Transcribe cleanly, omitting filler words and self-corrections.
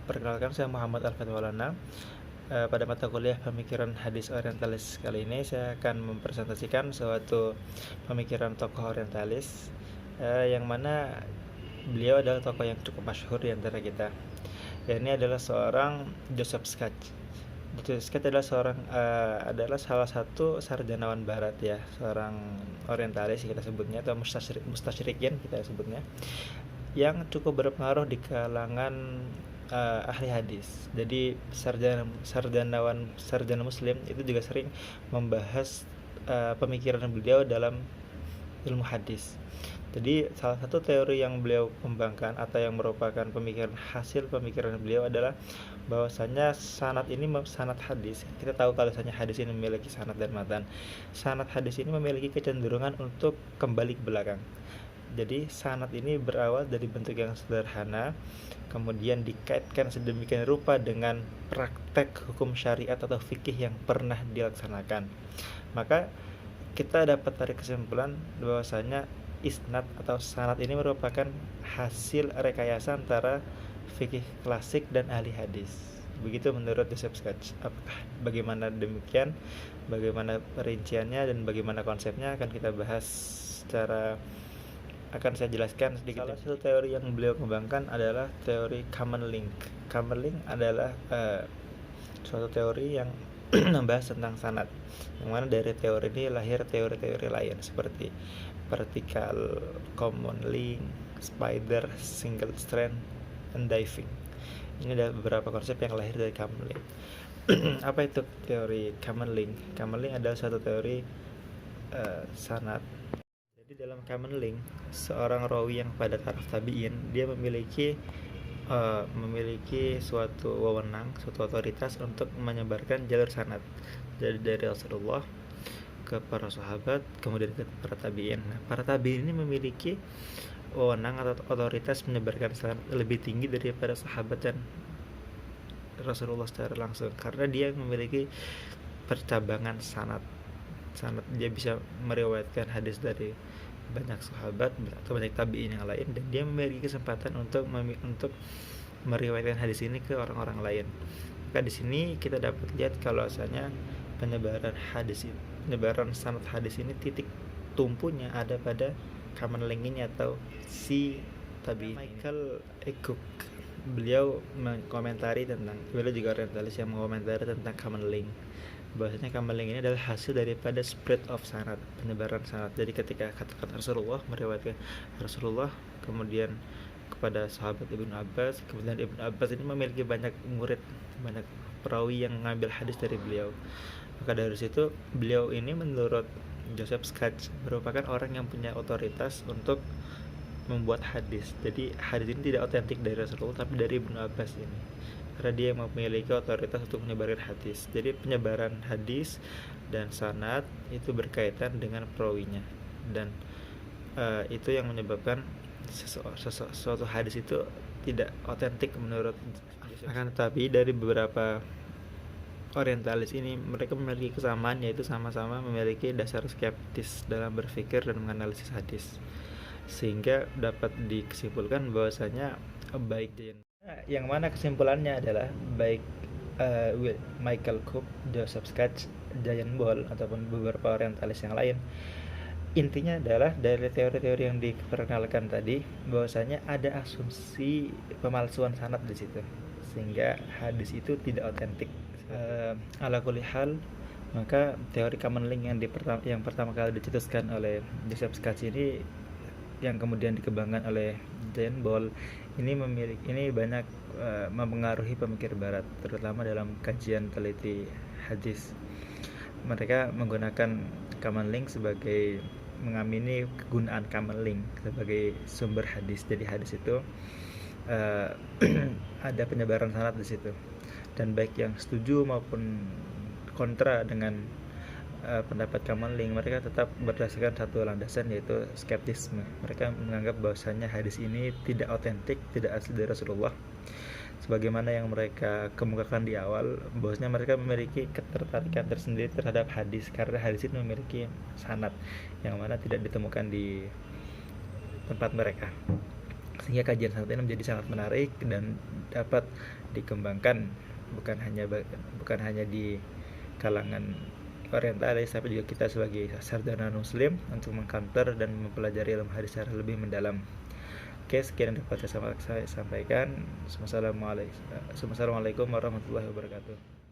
Perkenalkan, saya Muhammad Alfat Maulana. Pada mata kuliah Pemikiran Hadis Orientalis kali ini saya akan mempresentasikan suatu pemikiran tokoh orientalis, yang mana beliau adalah tokoh yang cukup masyhur di antara kita. Ini adalah seorang Joseph Scott. Joseph Scott adalah salah satu sarjanawan barat, ya, seorang orientalis kita sebutnya, atau mustasyrikin kita sebutnya, yang cukup berpengaruh di kalangan ahli hadis. Jadi sarjana muslim itu juga sering membahas pemikiran beliau dalam ilmu hadis. Jadi salah satu teori yang beliau kembangkan atau yang merupakan hasil pemikiran beliau adalah bahwasanya sanad hadis. Kita tahu kalau misalnya hadis ini memiliki sanad dan matan. Sanad hadis ini memiliki kecenderungan untuk kembali ke belakang. Jadi sanad ini berawal dari bentuk yang sederhana, kemudian dikaitkan sedemikian rupa dengan praktek hukum syariat atau fikih yang pernah dilaksanakan. Maka kita dapat tarik kesimpulan bahwasanya isnad atau sanad ini merupakan hasil rekayasa antara fikih klasik dan ahli hadis. Begitu menurut Joseph Scott. Bagaimana demikian, bagaimana perinciannya dan bagaimana konsepnya akan kita bahas akan saya jelaskan sedikit. Salah satu teori yang beliau kembangkan adalah teori common link. Common link adalah suatu teori yang membahas tentang sanad, yang mana dari teori ini lahir teori-teori lain seperti vertical common link, spider, single strand, and diving. Ini ada beberapa konsep yang lahir dari common link. Apa itu teori common link? Common link adalah suatu teori sanad. Jadi dalam common link, seorang rawi yang pada taraf tabi'in, dia memiliki suatu wewenang, suatu otoritas untuk menyebarkan jalur sanad. Jadi dari Rasulullah ke para sahabat, kemudian ke para tabi'in. Nah, para tabi'in ini memiliki wewenang atau otoritas menyebarkan sanad lebih tinggi daripada sahabat dan Rasulullah secara langsung, karena dia memiliki percabangan sanad. Dia bisa meriwayatkan hadis dari banyak sahabat atau banyak tabi'in yang lain, dan dia memiliki kesempatan untuk meriwayatkan hadis ini ke orang-orang lain. Maka di sini kita dapat lihat kalau asalnya penyebaran sanad hadis ini titik tumpunya ada pada common link ini atau si tabi'in. Michael Ecook, beliau juga orientalis yang mengomentari tentang common link. Bahwasanya common link ini adalah hasil daripada spread of sanad, penyebaran sanad. Jadi ketika katakan Rasulullah meriwayatkan Rasulullah, kemudian kepada sahabat Ibnu Abbas, kemudian Ibnu Abbas ini memiliki banyak murid, banyak perawi yang mengambil hadis dari beliau. Maka dari situ beliau ini menurut Joseph Scott merupakan orang yang punya otoritas untuk membuat hadis. Jadi hadis ini tidak otentik dari Rasulullah tapi dari Ibnu Abbas ini, karena dia memiliki otoritas untuk menyebarkan hadis. Jadi penyebaran hadis dan sanad itu berkaitan dengan perawinya, dan itu yang menyebabkan suatu hadis itu tidak otentik menurut. Akan tetapi dari beberapa orientalis ini, mereka memiliki kesamaan, yaitu sama-sama memiliki dasar skeptis dalam berpikir dan menganalisis hadis, sehingga dapat disimpulkan bahwasanya yang mana kesimpulannya adalah baik Michael Cook, Joseph Scott, Giant Ball ataupun beberapa orientalis yang lain, intinya adalah dari teori-teori yang diperkenalkan tadi bahwasanya ada asumsi pemalsuan sanad di situ, sehingga hadis itu tidak otentik. Ala kulli hal, maka teori common link yang pertama kali dicetuskan oleh Joseph Scott ini, yang kemudian dikembangkan oleh Giant Ball, ini banyak mempengaruhi pemikir barat, terutama dalam kajian teliti hadis. Mereka menggunakan common link sebagai mengamini kegunaan common link sebagai sumber hadis. Jadi hadis itu ada penyebaran sanad di situ, dan baik yang setuju maupun kontra dengan pendapat common link, mereka tetap berdasarkan satu landasan, yaitu skeptisme. Mereka menganggap bahwasanya hadis ini tidak otentik, tidak asli dari Rasulullah, sebagaimana yang mereka kemukakan di awal, bahwasanya mereka memiliki ketertarikan tersendiri terhadap hadis karena hadis ini memiliki sanad yang mana tidak ditemukan di tempat mereka, sehingga kajian sanad ini menjadi sangat menarik dan dapat dikembangkan bukan hanya di kalangan orientalis, tapi juga kita sebagai sarjana muslim untuk mengcounter dan mempelajari ilmu hadis secara lebih mendalam. Oke, sekian yang dapat saya sampaikan. Wassalamualaikum warahmatullahi wabarakatuh.